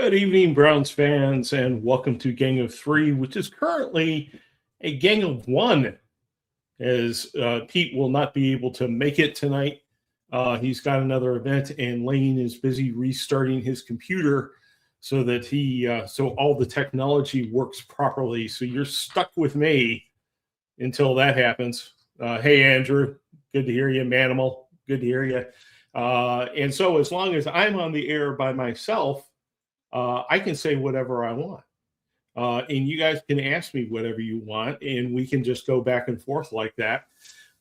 Good evening, Browns fans, and welcome to Gang of Three, which is currently a gang of one, as Pete will not be able to make it tonight. He's got another event, and Lane is busy restarting his computer so that so all the technology works properly. So you're stuck with me until that happens. Hey, Andrew, good to hear you. Manimal, good to hear you. And so as long as I'm on the air by myself, I can say whatever I want. And you guys can ask me whatever you want, and we can just go back and forth like that.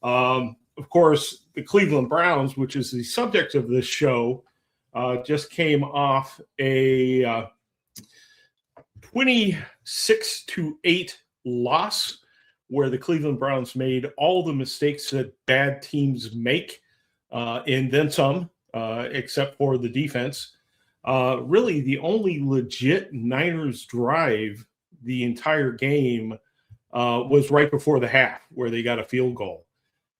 Of course, the Cleveland Browns, which is the subject of this show, just came off a 26-8 loss where the Cleveland Browns made all the mistakes that bad teams make, and then some, except for the defense. Really, the only legit Niners drive the entire game was right before the half, where they got a field goal.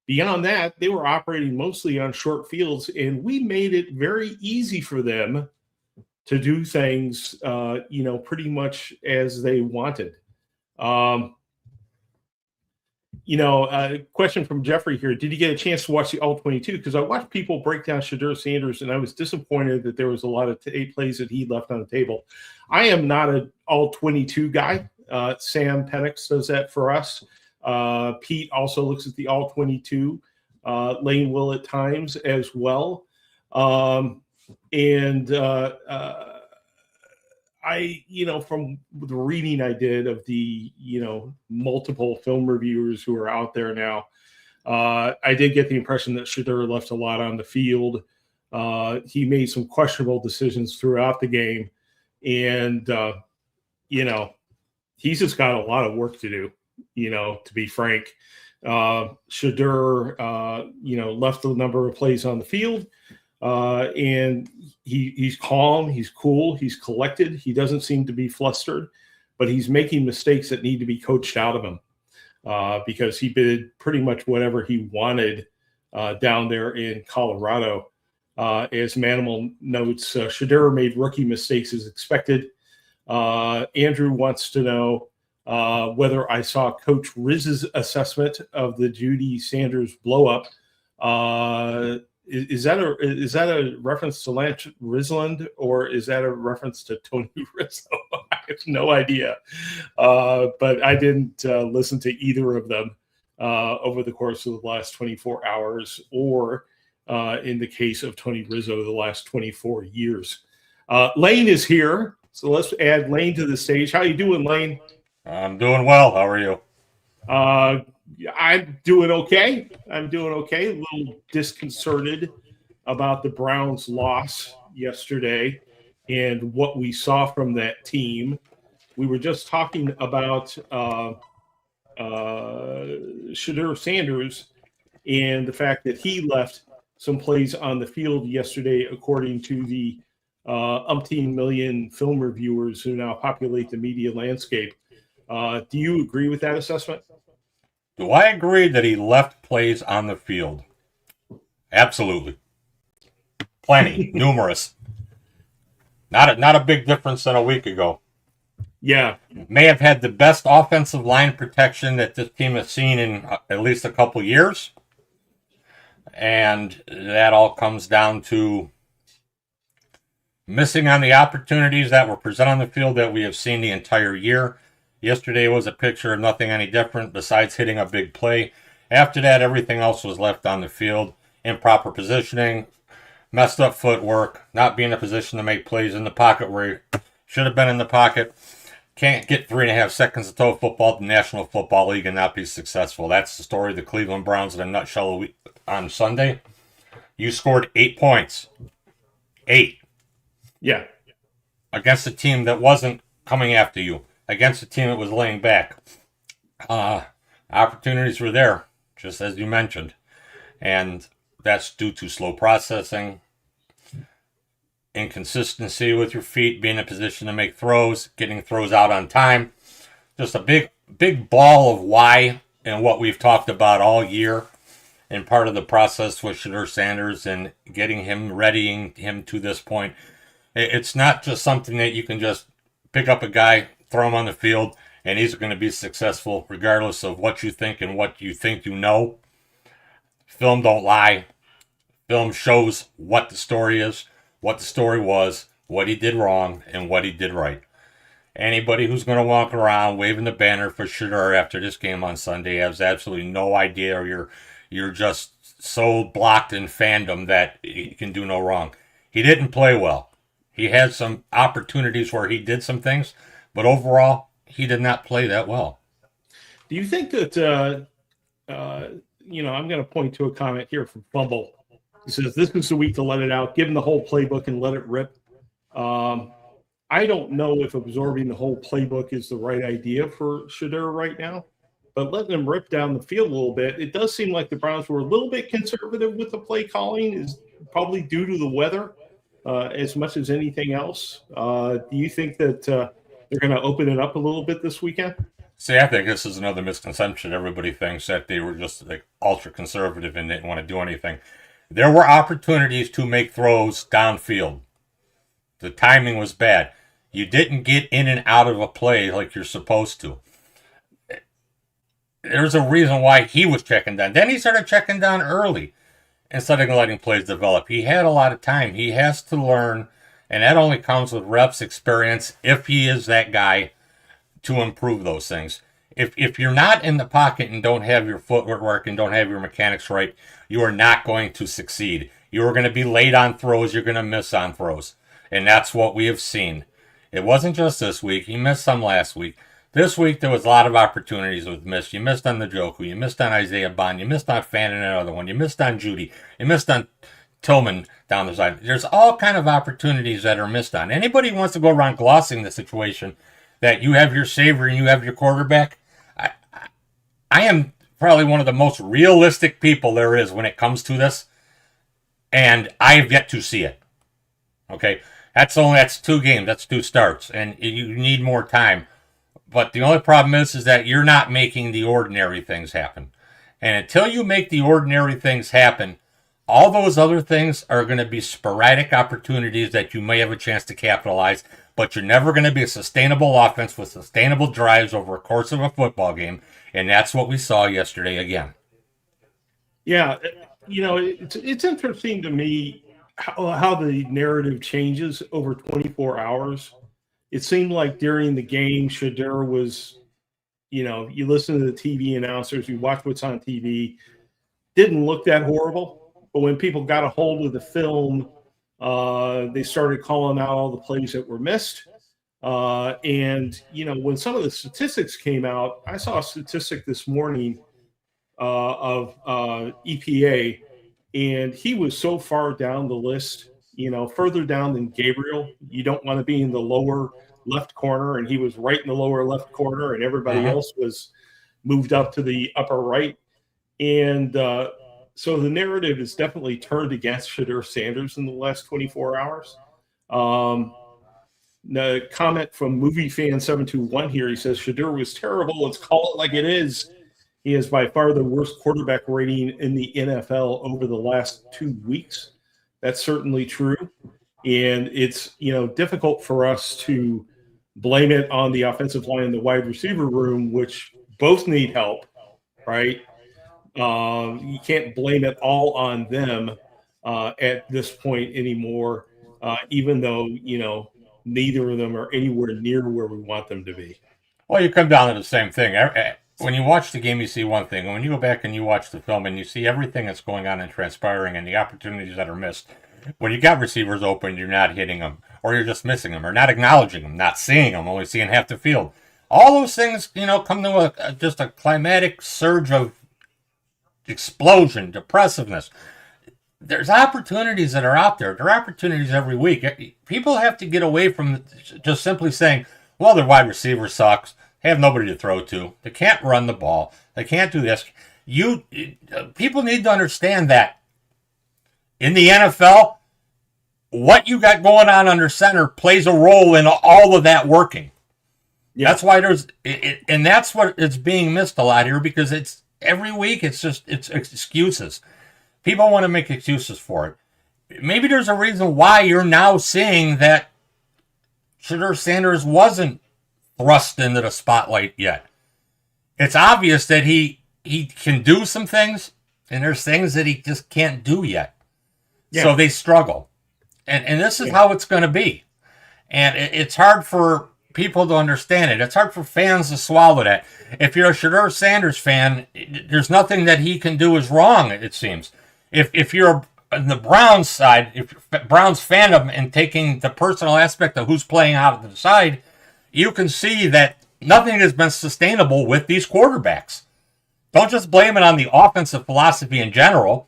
Beyond that, they were operating mostly on short fields, and we made it very easy for them to do things, pretty much as they wanted. Question from Jeffrey here. Did you get a chance to watch the All-22? Because I watched people break down Shedeur Sanders, and I was disappointed that there was a lot of plays that he left on the table. I am not an All-22 guy. Sam Penix does that for us. Pete also looks at the All-22. Lane will at times as well. From the reading I did of the, multiple film reviewers who are out there now, I did get the impression that Shedeur left a lot on the field. He made some questionable decisions throughout the game. And, he's just got a lot of work to do, to be frank. Shedeur, left a number of plays on the field. And he's calm, he's cool, he's collected. He doesn't seem to be flustered, but he's making mistakes that need to be coached out of him because he did pretty much whatever he wanted down there in Colorado. As Manimal notes, Shedeur made rookie mistakes as expected. Andrew wants to know whether I saw Coach Riz's assessment of the Judy Sanders blow-up. Is that a reference to Lance Risland, or is that a reference to Tony Rizzo? I have no idea. But I didn't listen to either of them over the course of the last 24 hours, or in the case of Tony Rizzo, the last 24 years. Lane is here, so let's add Lane to the stage. How you doing, Lane? I'm doing well. How are you? I'm doing okay. A little disconcerted about the Browns' loss yesterday and what we saw from that team. We were just talking about Shedeur Sanders and the fact that he left some plays on the field yesterday, according to the umpteen million film reviewers who now populate the media landscape. Do you agree with that assessment? Do I agree that he left plays on the field? Absolutely. Plenty. Numerous. Not a big difference than a week ago. Yeah. May have had the best offensive line protection that this team has seen in at least a couple years. And that all comes down to missing on the opportunities that were presented on the field that we have seen the entire year. Yesterday was a picture of nothing any different besides hitting a big play. After that, everything else was left on the field. Improper positioning, messed up footwork, not being in a position to make plays in the pocket where he should have been in the pocket. Can't get 3.5 seconds to throw football to the National Football League and not be successful. That's the story of the Cleveland Browns in a nutshell on Sunday. You scored 8 points. 8. Yeah. Against a team that wasn't coming after you. Against a team that was laying back. Opportunities were there, just as you mentioned. And that's due to slow processing, inconsistency with your feet, being in a position to make throws, getting throws out on time. Just a big ball of why and what we've talked about all year. And part of the process with Shedeur Sanders and getting him, readying him to this point. It's not just something that you can just pick up a guy, throw him on the field, and he's going to be successful regardless of what you think and what you think you know. Film don't lie. Film shows what the story is, what the story was, what he did wrong, and what he did right. Anybody who's going to walk around waving the banner for Shedeur after this game on Sunday has absolutely no idea, or you're just so blocked in fandom that he can do no wrong. He didn't play well. He had some opportunities where he did some things, but overall, he did not play that well. Do you think that, I'm going to point to a comment here from Fumble. He says, this is the week to let it out, give him the whole playbook and let it rip. I don't know if absorbing the whole playbook is the right idea for Shedeur right now, but letting him rip down the field a little bit, it does seem like the Browns were a little bit conservative with the play calling, is probably due to the weather as much as anything else. Do you think that they're going to open it up a little bit this weekend? See, I think this is another misconception. Everybody thinks that they were just like ultra conservative and didn't want to do anything. There were opportunities to make throws downfield. The timing was bad. You didn't get in and out of a play like you're supposed to. There's a reason why he was checking down. Then he started checking down early instead of letting plays develop. He had a lot of time. He has to learn, and that only comes with reps, experience, if he is that guy to improve those things. If you're not in the pocket and don't have your footwork and don't have your mechanics right, you are not going to succeed. You are going to be late on throws. You're going to miss on throws. And that's what we have seen. It wasn't just this week. He missed some last week. This week, there was a lot of opportunities with missed. You missed on the Njoku. You missed on Isaiah Bond. You missed on Fannin, another one. You missed on Judy. You missed on Tillman down the side. There's all kind of opportunities that are missed on. Anybody who wants to go around glossing the situation that you have your savior and you have your quarterback, I am probably one of the most realistic people there is when it comes to this, and I have yet to see it. Okay, that's 2 games, that's 2 starts, and you need more time. But the only problem is that you're not making the ordinary things happen, and until you make the ordinary things happen, all those other things are going to be sporadic opportunities that you may have a chance to capitalize, but you're never going to be a sustainable offense with sustainable drives over a course of a football game. And that's what we saw yesterday again. Yeah, it's interesting to me how the narrative changes over 24 hours. It seemed like during the game, Shedeur was, you listen to the TV announcers, you watch what's on TV, didn't look that horrible. But when people got a hold of the film, they started calling out all the plays that were missed. And when some of the statistics came out, I saw a statistic this morning of EPA, and he was so far down the list, further down than Gabriel. You don't want to be in the lower left corner, and he was right in the lower left corner, and everybody else was moved up to the upper right. And so the narrative is definitely turned against Shedeur Sanders in the last 24 hours. The comment from Movie Fan 721 here, he says, Shedeur was terrible. Let's call it like it is. He has by far the worst quarterback rating in the NFL over the last 2 weeks. That's certainly true. And it's, difficult for us to blame it on the offensive line and the wide receiver room, which both need help, right? You can't blame it all on them at this point anymore, even though, neither of them are anywhere near where we want them to be. Well, you come down to the same thing. When you watch the game, you see one thing. And when you go back and you watch the film and you see everything that's going on and transpiring and the opportunities that are missed, when you got receivers open, you're not hitting them, or you're just missing them, or not acknowledging them, not seeing them, only seeing half the field. All those things, come to just a climatic surge of explosion, depressiveness. There's opportunities that are out there. There are opportunities every week. People have to get away from just simply saying, well, their wide receiver sucks. They have nobody to throw to. They can't run the ball. They can't do this. People need to understand that in the NFL, what you got going on under center plays a role in all of that working. Yeah. That's why and that's what is being missed a lot here, because it's every week it's excuses. People want to make excuses for it. maybe there's a reason why you're now seeing that Shedeur Sanders wasn't thrust into the spotlight yet. It's obvious that he can do some things, and there's things that he just can't do yet. Yeah. So they struggle. And this is how it's going to be. And it's hard for people to understand it. It's hard for fans to swallow that. If you're a Shedeur Sanders fan, there's nothing that he can do is wrong, it seems. If you're on the Browns side, if Browns fandom and taking the personal aspect of who's playing out to the side, you can see that nothing has been sustainable with these quarterbacks. Don't just blame it on the offensive philosophy in general.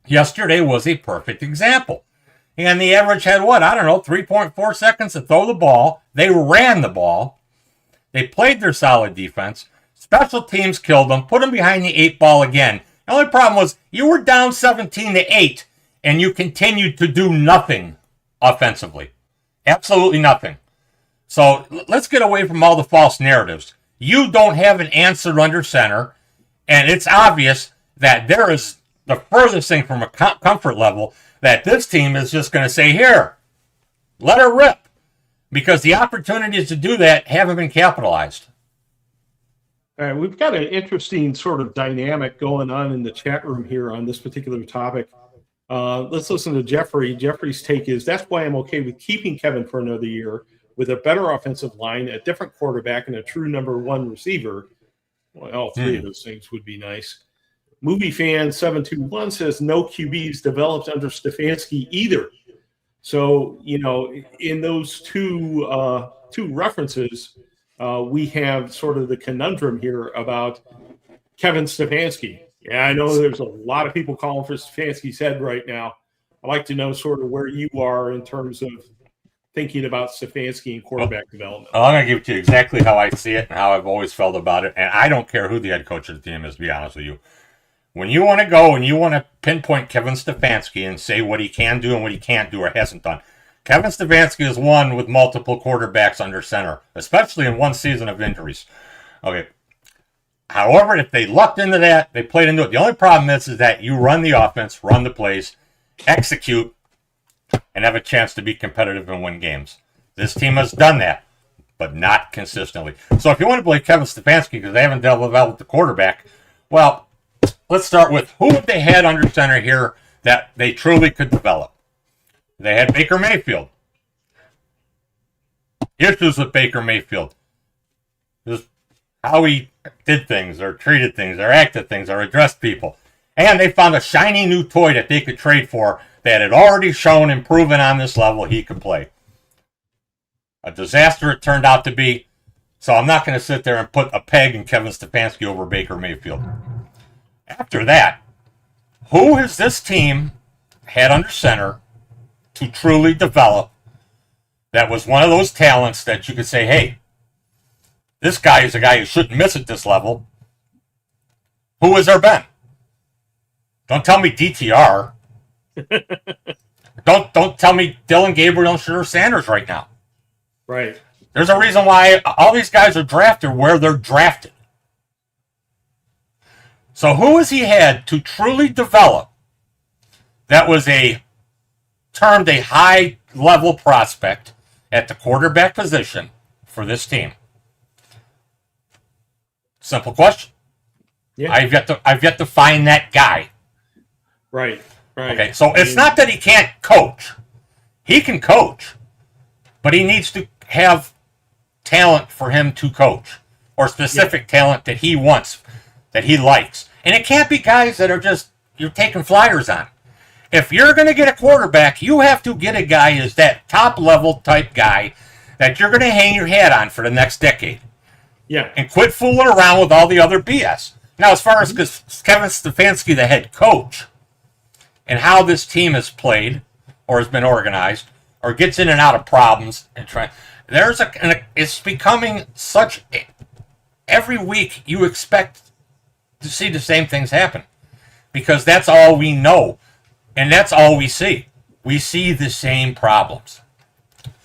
Yesterday was a perfect example. And the average had 3.4 seconds to throw the ball. They ran the ball. They played their solid defense. Special teams killed them, put them behind the 8 ball again. The only problem was you were down 17-8, and you continued to do nothing offensively. Absolutely nothing. So let's get away from all the false narratives. You don't have an answer under center, and it's obvious that there is the furthest thing from a comfort level that this team is just going to say, here, let her rip. Because the opportunities to do that haven't been capitalized. All right, we've got an interesting sort of dynamic going on in the chat room here on this particular topic. Let's listen to Jeffrey. Jeffrey's take is, that's why I'm okay with keeping Kevin for another year with a better offensive line, a different quarterback, and a true number 1 receiver. Well, all 3 of those things would be nice. Movie fan 721 says no QBs developed under Stefanski either. So, in those two references, we have sort of the conundrum here about Kevin Stefanski. Yeah, I know there's a lot of people calling for Stefanski's head right now. I'd like to know sort of where you are in terms of thinking about Stefanski and quarterback development. I'm going to give it to you exactly how I see it and how I've always felt about it. And I don't care who the head coach of the team is, to be honest with you. When you want to go and you want to pinpoint Kevin Stefanski and say what he can do and what he can't do or hasn't done, Kevin Stefanski is one with multiple quarterbacks under center, especially in one season of injuries. Okay. However, if they lucked into that, they played into it. The only problem is that you run the offense, run the plays, execute, and have a chance to be competitive and win games. This team has done that, but not consistently. So if you want to blame Kevin Stefanski because they haven't developed the quarterback, well, let's start with who have they had under center here that they truly could develop. They had Baker Mayfield. Issues with Baker Mayfield. Just how he did things or treated things or acted things or addressed people. And they found a shiny new toy that they could trade for that had already shown and proven on this level he could play. A disaster it turned out to be. So I'm not going to sit there and put a peg in Kevin Stefanski over Baker Mayfield. After that, who has this team had under center to truly develop that was one of those talents that you could say, hey, this guy is a guy who shouldn't miss at this level? Who has there been? Don't tell me DTR. Don't tell me Dylan Gabriel and Shedeur Sanders right now. Right. There's a reason why all these guys are drafted where they're drafted. So who has he had to truly develop that was termed a high-level prospect at the quarterback position for this team? Simple question. Yeah. I've yet to find that guy. Right. Okay, so it's not that he can't coach. He can coach, but he needs to have talent for him to coach, or specific talent that he wants, that he likes. And it can't be guys that are just you're taking flyers on. If you're going to get a quarterback, you have to get a guy as that top-level type guy that you're going to hang your hat on for the next decade. Yeah. And quit fooling around with all the other BS. Now, as far as Kevin Stefanski, the head coach, and how this team has played or has been organized or gets in and out of problems and it's becoming such every week you expect to see the same things happen because that's all we know and that's all we see. We see the same problems.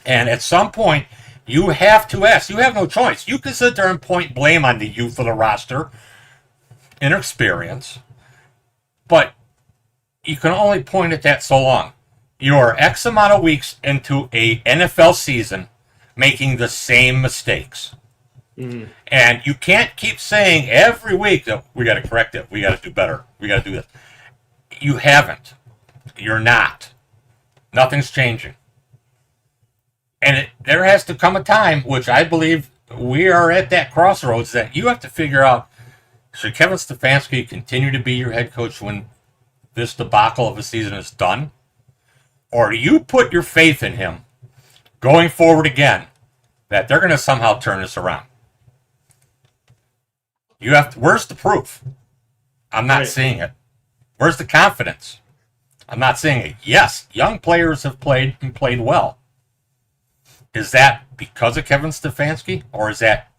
And at some point, you have to ask. You have no choice. You can sit there and point blame on the youth of the roster, inexperience, but you can only point at that so long. You're X amount of weeks into a NFL season making the same mistakes. Mm-hmm. And you can't keep saying every week that we got to correct it, we got to do better, we got to do this. You haven't. You're not. Nothing's changing. And there has to come a time, which I believe we are at that crossroads, that you have to figure out, should Kevin Stefanski continue to be your head coach when this debacle of a season is done? Or do you put your faith in him going forward again that they're going to somehow turn this around? You have to, where's the proof? I'm not seeing it. Where's the confidence? I'm not seeing it. Yes, young players have played and played well. Is that because of Kevin Stefanski, or is that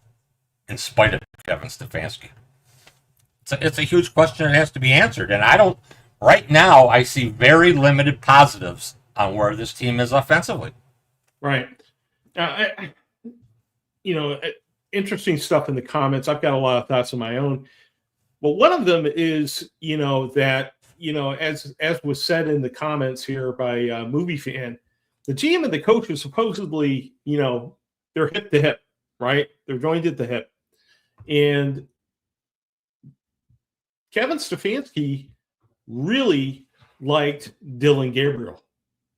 in spite of Kevin Stefanski? It's a huge question that has to be answered. And I don't, right now, I see very limited positives on where this team is offensively. Right. Interesting stuff in the comments. I've got a lot of thoughts of my own. But one of them is, that, as was said in the comments here by Movie Fan, the GM and the coach are supposedly, they're hip to hip, right? They're joined at the hip. And Kevin Stefanski really liked Dylan Gabriel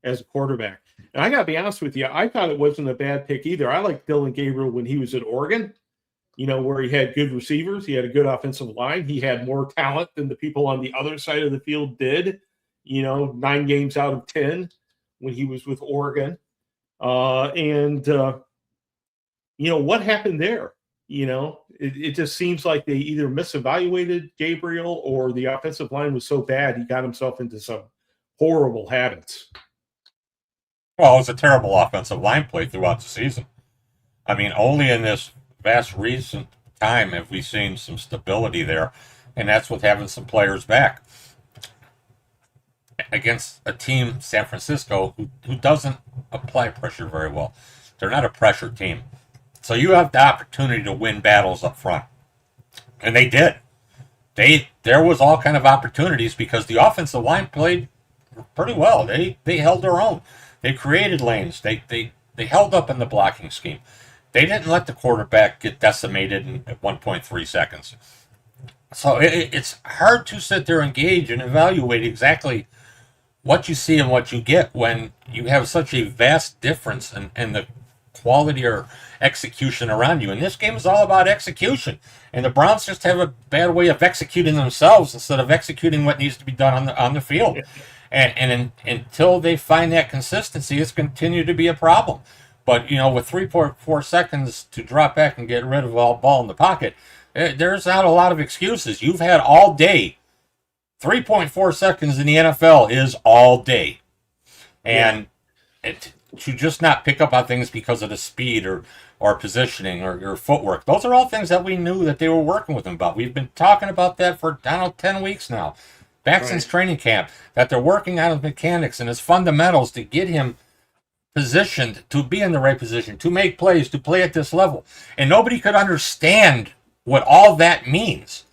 as a quarterback. And I got to be honest with you, I thought it wasn't a bad pick either. I liked Dylan Gabriel when he was at Oregon, where he had good receivers. He had a good offensive line. He had more talent than the people on the other side of the field did, 9 games out of 10 when he was with Oregon. What happened there? It just seems like they either misevaluated Gabriel or the offensive line was so bad he got himself into some horrible habits. Well, it was a terrible offensive line play throughout the season. I mean, only in this vast recent time have we seen some stability there, and that's with having some players back against a team, San Francisco, who doesn't apply pressure very well. They're not a pressure team. So you have the opportunity to win battles up front. And they did. There was all kind of opportunities because the offensive line played pretty well. They held their own. They created lanes. They held up in the blocking scheme. They didn't let the quarterback get decimated in 1.3 seconds. So it's hard to sit there and gauge and evaluate exactly what you see and what you get when you have such a vast difference in the quality or execution around you. And this game is all about execution. And the Browns just have a bad way of executing themselves instead of executing what needs to be done on the field. And until they find that consistency, it's continued to be a problem. But, with 3.4 seconds to drop back and get rid of all ball in the pocket, there's not a lot of excuses. You've had all day. 3.4 seconds in the NFL is all day. And to just not pick up on things because of the speed or positioning or your footwork, those are all things that we knew that they were working with him about. We've been talking about that for, 10 weeks now. Back since training camp, that they're working on his mechanics and his fundamentals to get him positioned to be in the right position, to make plays, to play at this level. And nobody could understand what all that means.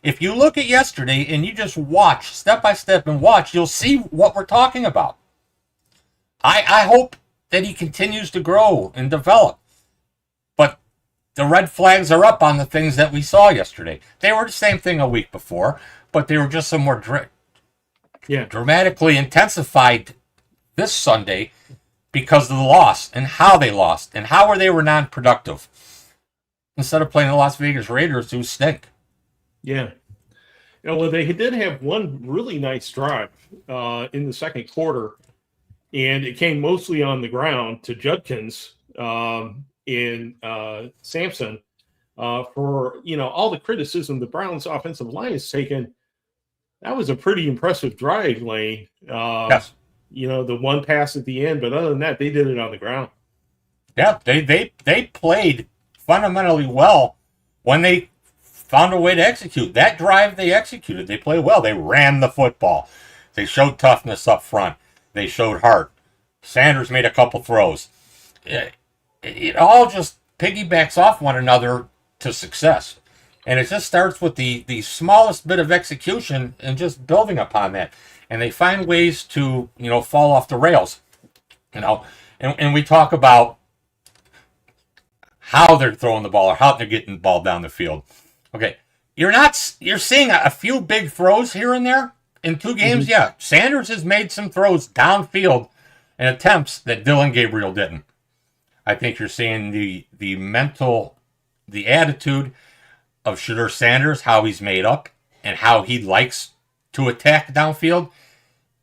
If you look at yesterday and you just watch step by step and watch, you'll see what we're talking about. I hope that he continues to grow and develop. But the red flags are up on the things that we saw yesterday. They were the same thing a week before, but they were just some more dramatically intensified this Sunday because of the loss and how they lost and how they were non-productive instead of playing the Las Vegas Raiders who stink. Yeah. Well, they did have one really nice drive in the second quarter, and it came mostly on the ground to Judkins in Sampson for, all the criticism the Browns offensive line has taken. That was a pretty impressive drive, Lane. Yes. The one pass at the end, but other than that, they did it on the ground. Yeah, they played fundamentally well when they found a way to execute. That drive they executed. They played well. They ran the football. They showed toughness up front. They showed heart. Sanders made a couple throws. It all just piggybacks off one another to success. And it just starts with the smallest bit of execution and just building upon that. and they find ways to, fall off the rails. And we talk about how they're throwing the ball or how they're getting the ball down the field. Okay, you're seeing a few big throws here and there in 2 games. Mm-hmm. Yeah, Sanders has made some throws downfield and attempts that Dylan Gabriel didn't. I think you're seeing the attitude of Shedeur Sanders, how he's made up and how he likes to attack downfield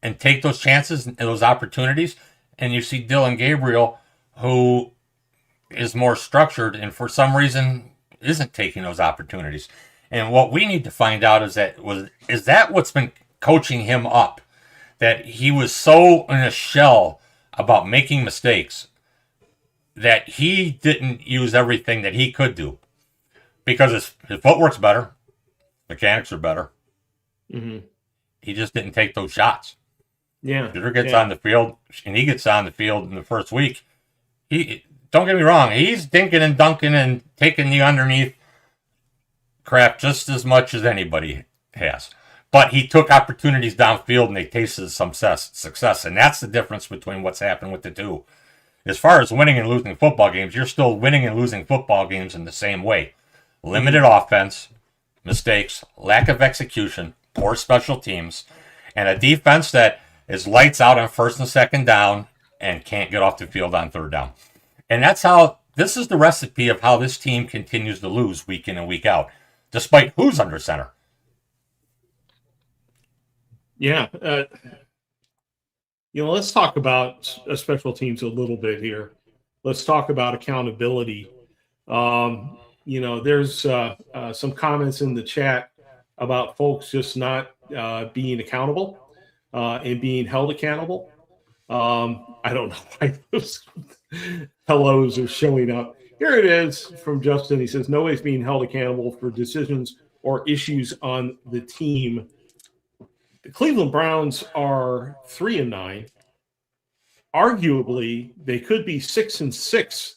and take those chances and those opportunities. And you see Dylan Gabriel, who is more structured and for some reason isn't taking those opportunities. And what we need to find out is that what's been coaching him up, that he was so in a shell about making mistakes that he didn't use everything that he could do, because his footwork's better, mechanics are better. Mm-hmm. He just didn't take those shots. Yeah, Shedeur gets on the field, and he gets on the field in the first week. Don't get me wrong, he's dinking and dunking and taking the underneath crap just as much as anybody has. But he took opportunities downfield and they tasted some success. And that's the difference between what's happened with the two. As far as winning and losing football games, you're still winning and losing football games in the same way. Limited offense, mistakes, lack of execution, poor special teams, and a defense that is lights out on first and second down and can't get off the field on third down. And this is the recipe of how this team continues to lose week in and week out, despite who's under center. Yeah. Let's talk about special teams a little bit here. Let's talk about accountability. There's some comments in the chat about folks just not being accountable and being held accountable. I don't know why those hellos are showing up. Here it is from Justin. He says, nobody's being held accountable for decisions or issues on the team. The Cleveland Browns are 3-9. Arguably, they could be 6-6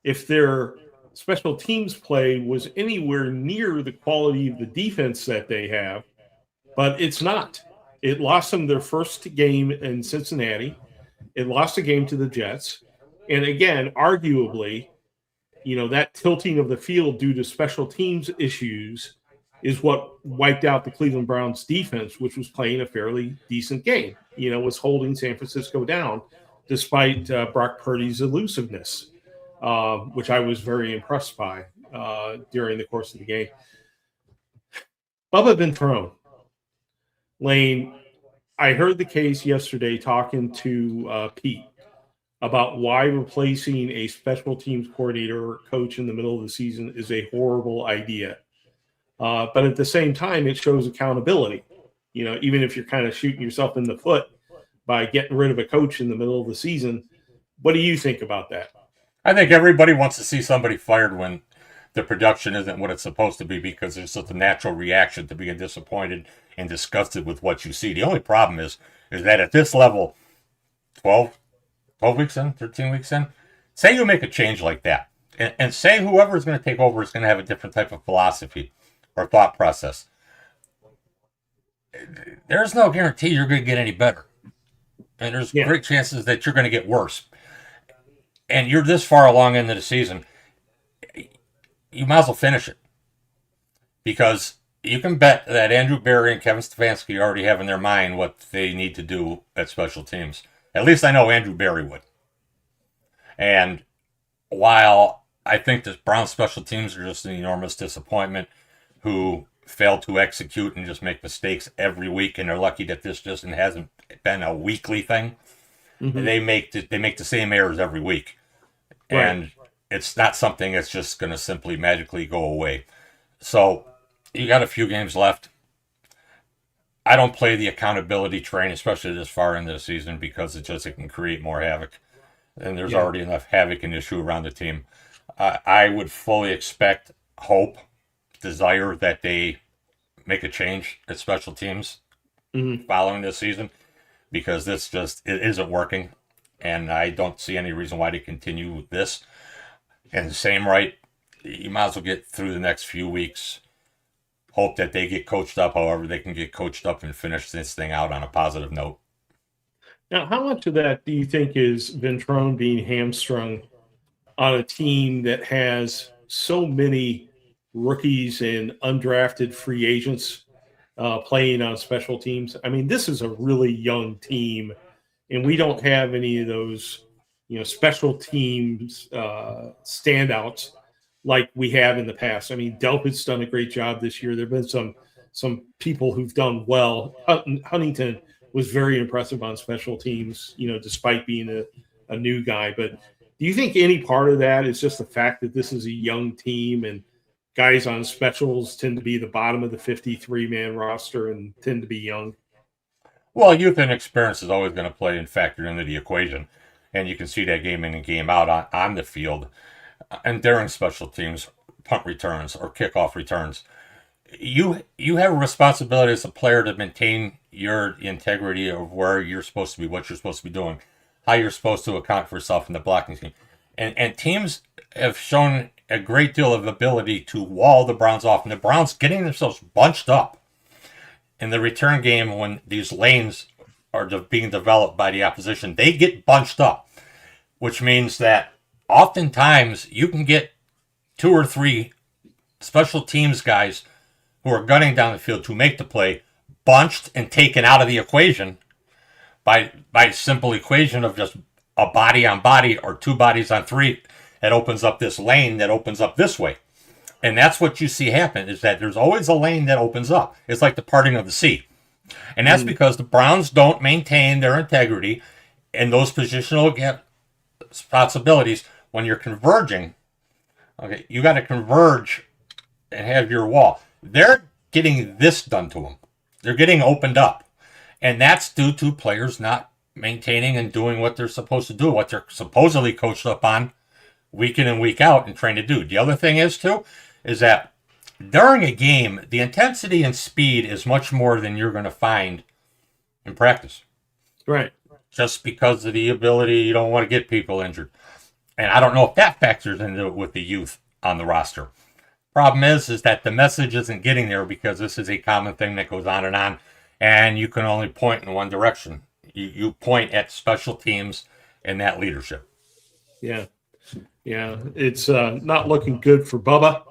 if their special teams play was anywhere near the quality of the defense that they have, but it's not. It lost them their first game in Cincinnati. It lost a game to the Jets. And again, arguably, that tilting of the field due to special teams issues is what wiped out the Cleveland Browns defense, which was playing a fairly decent game, was holding San Francisco down despite Brock Purdy's elusiveness, which I was very impressed by during the course of the game. Bubba Ventrone. Lane, I heard the case yesterday talking to Pete about why replacing a special teams coordinator or coach in the middle of the season is a horrible idea. But at the same time, it shows accountability. Even if you're kind of shooting yourself in the foot by getting rid of a coach in the middle of the season, what do you think about that? I think everybody wants to see somebody fired when the production isn't what it's supposed to be, because there's such a natural reaction to being disappointed and disgusted with what you see. The only problem is that at this level, 12 weeks in, 13 weeks in, say you make a change like that, and say whoever is going to take over is going to have a different type of philosophy or thought process. There's no guarantee you're going to get any better. And there's great chances that you're going to get worse. And you're this far along into the season, you might as well finish it. Because you can bet that Andrew Berry and Kevin Stefanski already have in their mind what they need to do at special teams. At least I know Andrew Berry would. And while I think the Browns special teams are just an enormous disappointment, who fail to execute and just make mistakes every week, and they're lucky that this just hasn't been a weekly thing. Mm-hmm. They make the same errors every week. Right. And it's not something that's just going to simply magically go away. So you got a few games left. I don't play the accountability train, especially this far into the season, because it can create more havoc. And there's already enough havoc and issue around the team. I would fully expect, hope, desire that they make a change at special teams following this season, because it isn't working. And I don't see any reason why to continue with this. And the same right, you might as well get through the next few weeks hope that they get coached up however they can get coached up and finish this thing out on a positive note. Now, how much of that do you think is Ventrone being hamstrung on a team that has so many rookies and undrafted free agents playing on special teams? I mean, this is a really young team, and we don't have any of those, special teams standouts like we have in the past. I mean, Delpit's done a great job this year. There have been some people who've done well. Huntington was very impressive on special teams, despite being a new guy. But do you think any part of that is just the fact that this is a young team and guys on specials tend to be the bottom of the 53-man roster and tend to be young? Well, youth and experience is always going to play and factor into the equation. And you can see that game in and game out on the field and during special teams, punt returns or kickoff returns. You have a responsibility as a player to maintain your integrity of where you're supposed to be, what you're supposed to be doing, how you're supposed to account for yourself in the blocking scheme. And teams have shown a great deal of ability to wall the Browns off. And the Browns getting themselves bunched up in the return game when these lanes are being developed by the opposition, they get bunched up, which means that oftentimes you can get 2 or 3 special teams guys who are gunning down the field to make the play bunched and taken out of the equation by simple equation of just a body on body or 2 bodies on 3 that opens up this lane that opens up this way. And that's what you see happen, is that there's always a lane that opens up. It's like the parting of the sea. And that's because the Browns don't maintain their integrity in those positional responsibilities. When you're converging, okay, you got to converge and have your wall. They're getting this done to them. They're getting opened up. And that's due to players not maintaining and doing what they're supposed to do, what they're supposedly coached up on week in and week out and trained to do. The other thing is, too, is that during a game, the intensity and speed is much more than you're going to find in practice. Right. Just because of the ability, you don't want to get people injured. And I don't know if that factors into it with the youth on the roster. Problem is that the message isn't getting there because this is a common thing that goes on, and you can only point in one direction. You point at special teams and that leadership. Yeah. It's not looking good for Bubba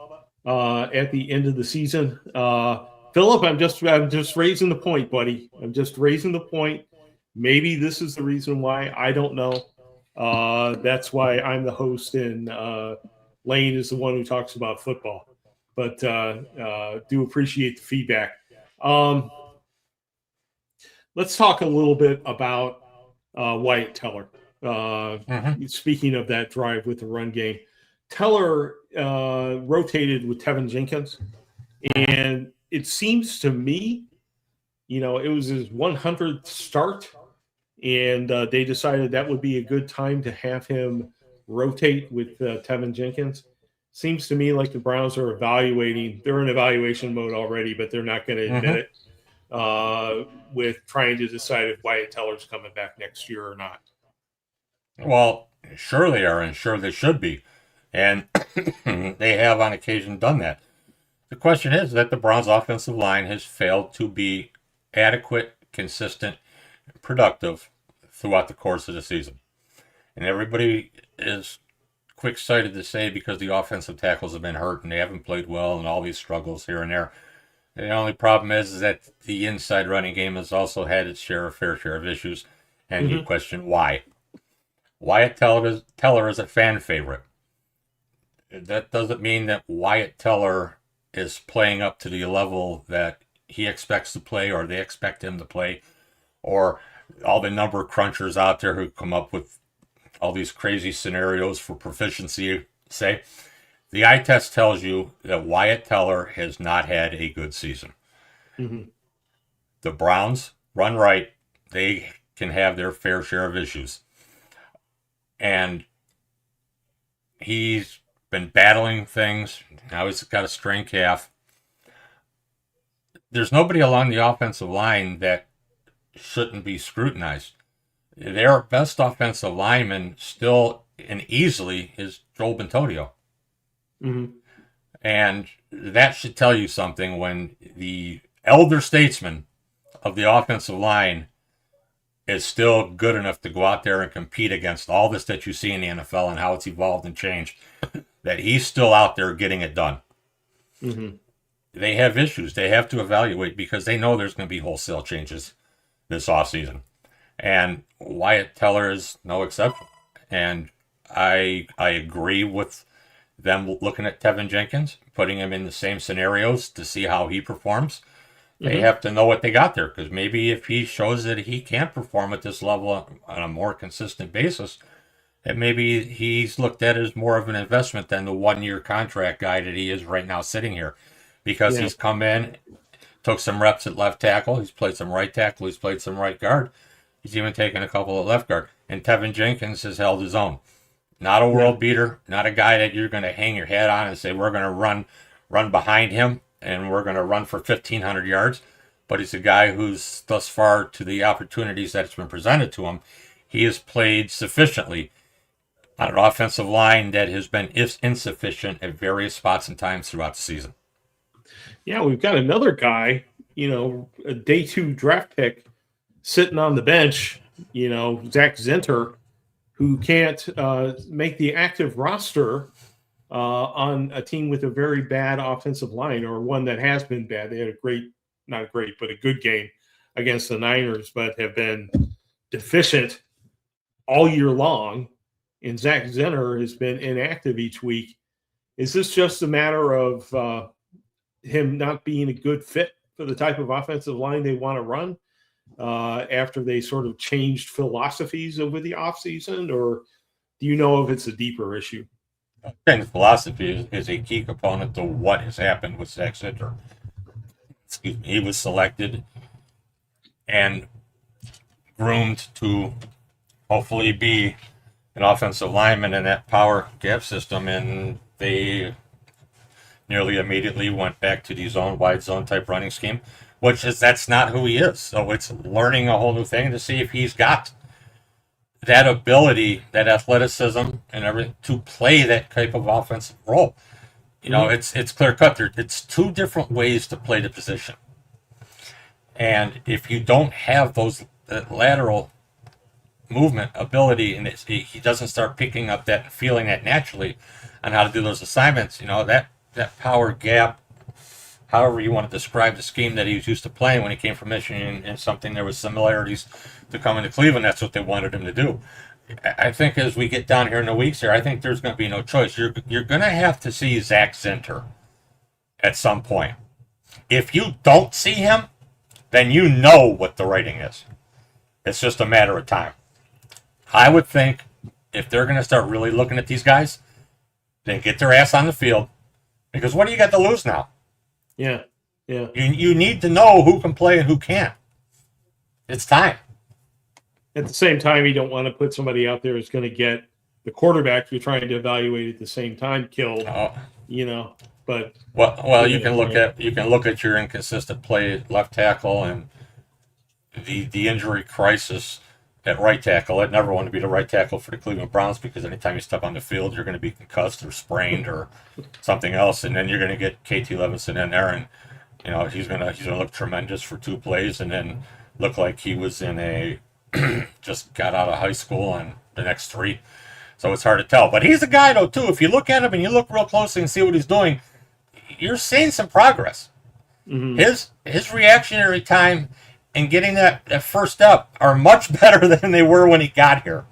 at the end of the season. Philip, I'm just raising the point, buddy. I'm just raising the point. Maybe this is the reason why. I don't know. That's why I'm the host and Lane is the one who talks about football. But do appreciate the feedback. Let's talk a little bit about Wyatt Teller. Speaking of that drive with the run game, Teller rotated with Tevin Jenkins, and it seems to me, it was his 100th start, and they decided that would be a good time to have him rotate with Tevin Jenkins. Seems to me like the Browns are evaluating. They're in evaluation mode already, but they're not going to admit it with trying to decide if Wyatt Teller's coming back next year or not. Well, sure they are, and sure they should be. And they have on occasion done that. The question is that the Browns' offensive line has failed to be adequate, consistent, productive throughout the course of the season. And everybody is quick-sighted to say because the offensive tackles have been hurt and they haven't played well and all these struggles here and there. The only problem is that the inside running game has also had its fair share of issues, and you question why. Wyatt Teller is a fan favorite. That doesn't mean that Wyatt Teller is playing up to the level that he expects to play or they expect him to play, or all the number crunchers out there who come up with all these crazy scenarios for proficiency say. The eye test tells you that Wyatt Teller has not had a good season. The Browns run right. They can have their fair share of issues. And he's been battling things. Now he's got a strained calf. There's nobody along the offensive line that shouldn't be scrutinized. Their best offensive lineman still and easily is Joel Bentonio. And that should tell you something when the elder statesman of the offensive line is still good enough to go out there and compete against all this that you see in the NFL and how it's evolved and changed, that he's still out there getting it done. Mm-hmm. They have issues. They have to evaluate because they know there's going to be wholesale changes this offseason. And Wyatt Teller is no exception. And I agree with them looking at Tevin Jenkins, putting him in the same scenarios to see how he performs. They have to know what they got there, because maybe if he shows that he can't perform at this level on a more consistent basis, that maybe he's looked at as more of an investment than the 1-year contract guy that he is right now sitting here, because he's come in, took some reps at left tackle, he's played some right tackle, he's played some right guard, he's even taken a couple at left guard, and Tevin Jenkins has held his own. Not a world beater, not a guy that you're going to hang your head on and say we're going to run behind him and we're going to run for 1,500 yards. But he's a guy who's thus far, to the opportunities that's been presented to him, he has played sufficiently on an offensive line that has been insufficient at various spots and times throughout the season. Yeah, we've got another guy, a day 2 draft pick sitting on the bench, Zach Zinter, who can't make the active roster on a team with a very bad offensive line, or one that has been bad. They had a good game against the Niners, but have been deficient all year long. And Zach Zinter has been inactive each week. Is this just a matter of him not being a good fit for the type of offensive line they want to run after they sort of changed philosophies over the offseason, or do you know if it's a deeper issue? I think philosophy is a key component to what has happened with Zach Zinter. Excuse me. He was selected and groomed to hopefully be an offensive lineman in that power gap system, and they nearly immediately went back to the wide zone type running scheme, that's not who he is. So it's learning a whole new thing to see if he's got that ability, that athleticism, and everything to play that type of offensive role. It's clear cut. It's 2 different ways to play the position, and if you don't have those lateral movement ability, and he doesn't start picking up that, feeling that naturally on how to do those assignments, that power gap, however you want to describe the scheme that he was used to playing when he came from Michigan, and something there was similarities to coming to Cleveland. That's what they wanted him to do. I think as we get down here in the weeks here, I think there's going to be no choice. You're going to have to see Zach Zinter at some point. If you don't see him, then you know what the writing is. It's just a matter of time. I would think if they're going to start really looking at these guys, then get their ass on the field, because what do you got to lose now? Yeah. You need to know who can play and who can't. It's time. At the same time, you don't want to put somebody out there who's going to get the quarterback you're trying to evaluate at the same time killed. But you can look at your inconsistent play left tackle and the injury crisis at right tackle. I'd never want to be the right tackle for the Cleveland Browns, because anytime you step on the field, you're going to be concussed or sprained or something else, and then you're going to get KT Levinson in there, and he's going to look tremendous for 2 plays, and then look like he was in a just got out of high school on the next 3. So it's hard to tell. But he's a guy, though, too. If you look at him and you look real closely and see what he's doing, you're seeing some progress. Mm-hmm. His reactionary time and getting that first up are much better than they were when he got here.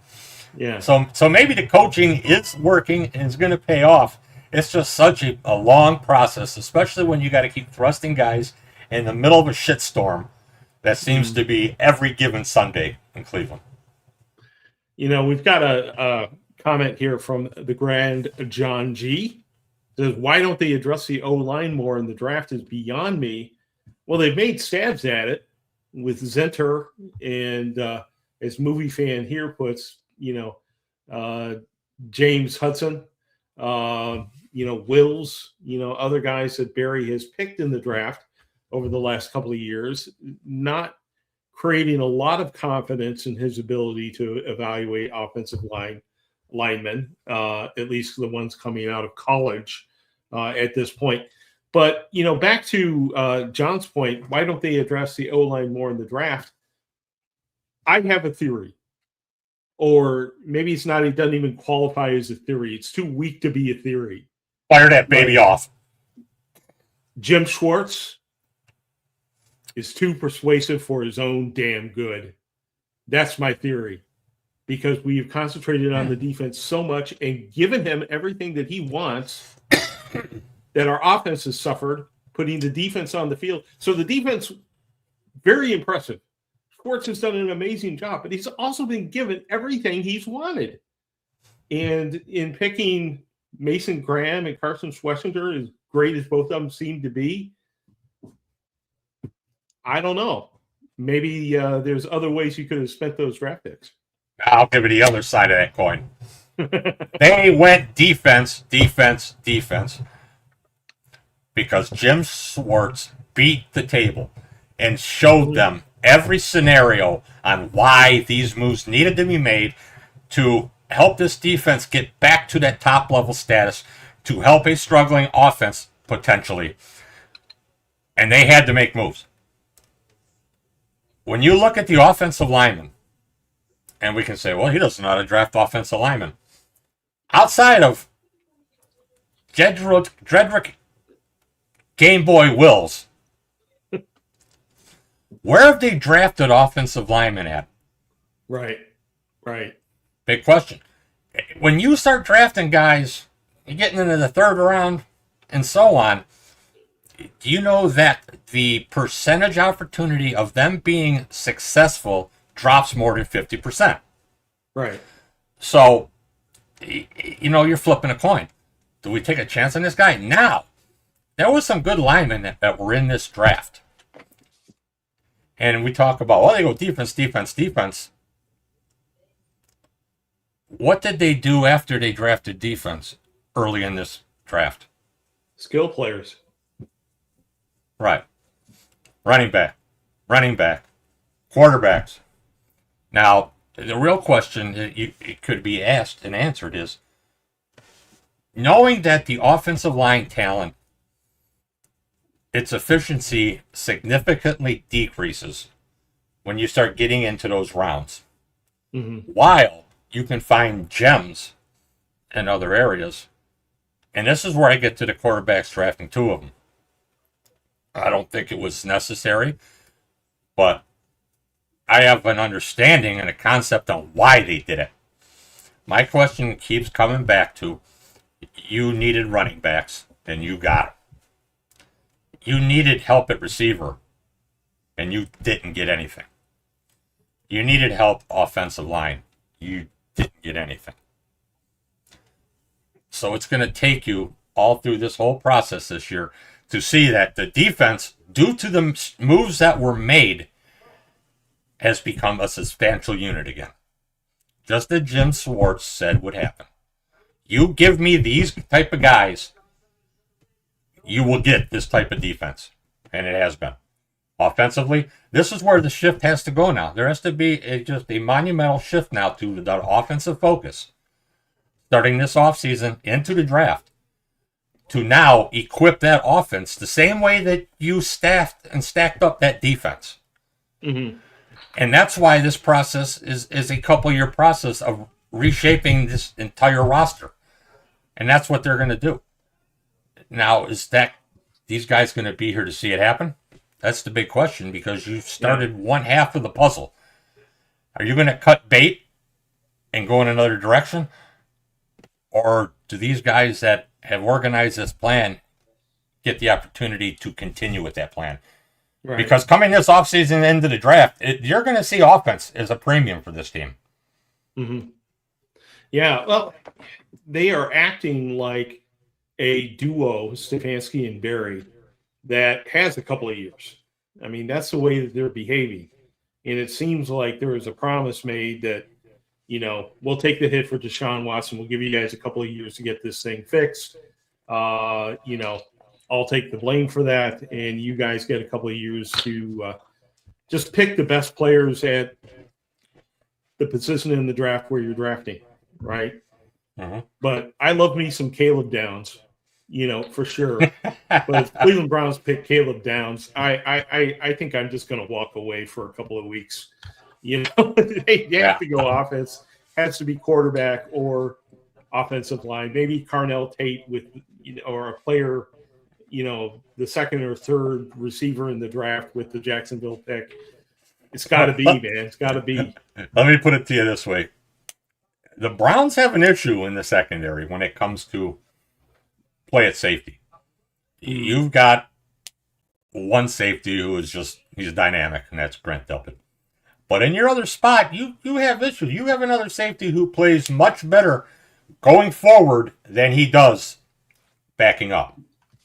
Yeah. So maybe the coaching is working and is going to pay off. It's just such a long process, especially when you got to keep thrusting guys in the middle of a shitstorm that seems to be every given Sunday in Cleveland. We've got a comment here from the grand John G. It says, why don't they address the O-line more in the draft is beyond me. Well, they've made stabs at it with Zinter, and as Movie Fan here puts, James Hudson, Wills, other guys that Barry has picked in the draft over the last couple of years, not creating a lot of confidence in his ability to evaluate offensive linemen, at least the ones coming out of college. at this point. But, back to John's point, why don't they address the O-line more in the draft? I have a theory. Or maybe it's not, it doesn't even qualify as a theory. It's too weak to be a theory. Fire that baby off. Jim Schwartz is too persuasive for his own damn good. That's my theory. Because we've concentrated on the defense so much and given him everything that he wants that our offense has suffered, putting the defense on the field. So the defense, very impressive. Schwartz has done an amazing job, but he's also been given everything he's wanted. And in picking Mason Graham and Carson Schlesinger, as great as both of them seem to be, I don't know. Maybe there's other ways you could have spent those draft picks. I'll give you the other side of that coin. They went defense, because Jim Schwartz beat the table and showed them every scenario on why these moves needed to be made to help this defense get back to that top level status, to help a struggling offense potentially. And they had to make moves. When you look at the offensive lineman, and we can say, well, he doesn't know how to draft offensive linemen. Outside of Jedrick Game Boy Wills, where have they drafted offensive linemen at? Right. Big question. When you start drafting guys, you're getting into the third round and so on, do you know that the percentage opportunity of them being successful drops more than 50%? Right. So, you're flipping a coin. Do we take a chance on this guy? Now, there was some good linemen that were in this draft. And we talk about, they go defense. What did they do after they drafted defense early in this draft? Skill players. Right. Running back, quarterbacks. Now, the real question that it could be asked and answered is, knowing that the offensive line talent, its efficiency significantly decreases when you start getting into those rounds. Mm-hmm. While you can find gems in other areas. And this is where I get to the quarterbacks drafting two of them. I don't think it was necessary, but I have an understanding and a concept on why they did it. My question keeps coming back to, you needed running backs, and you got them. You needed help at receiver, and you didn't get anything. You needed help offensive line. You didn't get anything. So it's going to take you all through this whole process this year to see that the defense, due to the moves that were made, has become a substantial unit again. Just as Jim Schwartz said would happen. You give me these type of guys, you will get this type of defense. And it has been. Offensively, this is where the shift has to go now. There has to be just a monumental shift now to the offensive focus. Starting this offseason into the draft. To now equip that offense the same way that you staffed and stacked up that defense. Mm-hmm. And that's why this process is a couple-year process of reshaping this entire roster. And that's what they're going to do. Now, is that these guys going to be here to see it happen? That's the big question, because you started one half of the puzzle. Are you going to cut bait and go in another direction? Or do these guys that have organized this plan get the opportunity to continue with that plan? Right. Because coming this offseason into the draft, you're going to see offense as a premium for this team. Mm-hmm. Yeah, well, they are acting like a duo, Stefanski and Barry, that has a couple of years. I mean, that's the way that they're behaving. And it seems like there was a promise made that, we'll take the hit for Deshaun Watson. We'll give you guys a couple of years to get this thing fixed. I'll take the blame for that. And you guys get a couple of years to just pick the best players at the position in the draft where you're drafting, right? Uh-huh. But I love me some Caleb Downs. for sure. But if Cleveland Browns pick Caleb Downs, I think I'm just going to walk away for a couple of weeks. They have to go offense, has to be quarterback or offensive line. Maybe Carnell Tate with, or a player, the second or third receiver in the draft with the Jacksonville pick. It's got to be, man. It's got to be. Let me put it to you this way. The Browns have an issue in the secondary when it comes to play at safety. You've got one safety who is he's dynamic, and that's Grant Delpit. But in your other spot, you have issues. You have another safety who plays much better going forward than he does backing up.